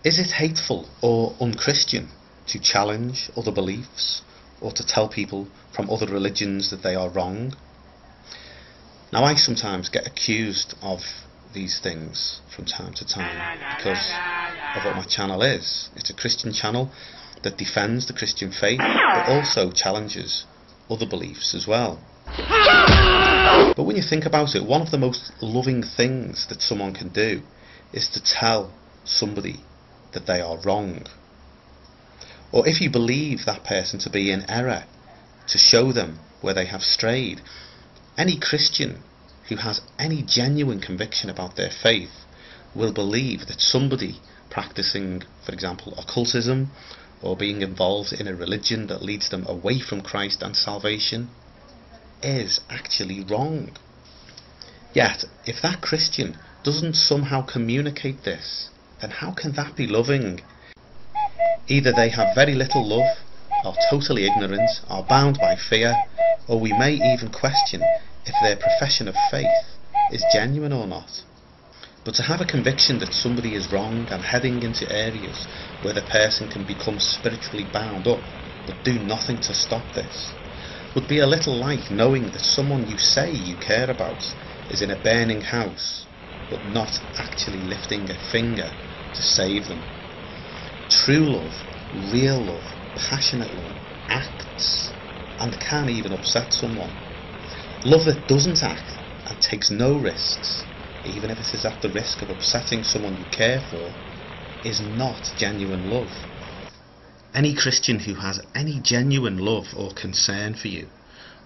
Is it hateful or unchristian to challenge other beliefs or to tell people from other religions that they are wrong? Now, I sometimes get accused of these things from time to time because of what my channel is. It's a Christian channel that defends the Christian faith but also challenges other beliefs as well. But when you think about it, one of the most loving things that someone can do is to tell somebody that they are wrong. Or if you believe that person to be in error, to show them where they have strayed. Any Christian who has any genuine conviction about their faith will believe that somebody practicing, for example, occultism or being involved in a religion that leads them away from Christ and salvation is actually wrong. Yet, if that Christian doesn't somehow communicate this, then how can that be loving? Either they have very little love, are totally ignorant, are bound by fear, or we may even question if their profession of faith is genuine or not. But to have a conviction that somebody is wrong and heading into areas where the person can become spiritually bound up but do nothing to stop this would be a little like knowing that someone you say you care about is in a burning house but not actually lifting a finger to save them. True love, real love, passionate love acts and can even upset someone. Love that doesn't act and takes no risks, even if it is at the risk of upsetting someone you care for, is not genuine love. Any Christian who has any genuine love or concern for you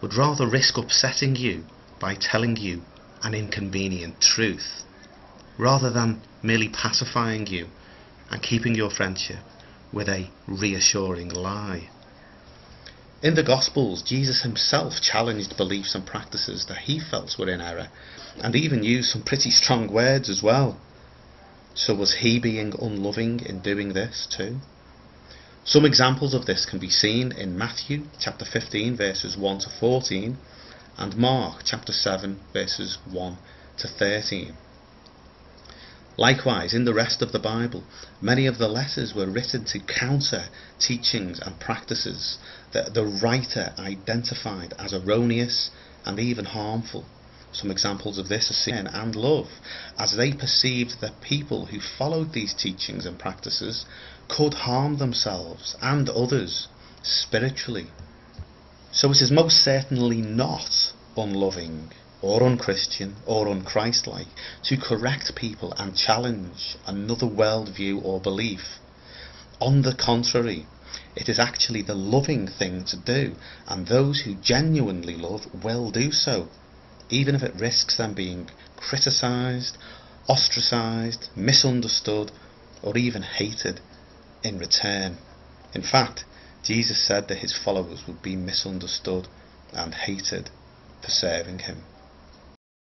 would rather risk upsetting you by telling you an inconvenient truth, rather than merely pacifying you and keeping your friendship with a reassuring lie. In the Gospels, Jesus himself challenged beliefs and practices that he felt were in error, and even used some pretty strong words as well. So was he being unloving in doing this too? Some examples of this can be seen in Matthew chapter 15 verses 1 to 14 and Mark chapter 7 verses 1 to 13. Likewise, in the rest of the Bible, many of the letters were written to counter teachings and practices that the writer identified as erroneous and even harmful. Some examples of this are sin and love, as they perceived that people who followed these teachings and practices could harm themselves and others spiritually. So it is most certainly not unloving or unchristian or unchristlike to correct people and challenge another worldview or belief. On the contrary, it is actually the loving thing to do, and those who genuinely love will do so, even if it risks them being criticised, ostracised, misunderstood, or even hated in return. In fact, Jesus said that his followers would be misunderstood and hated for serving him.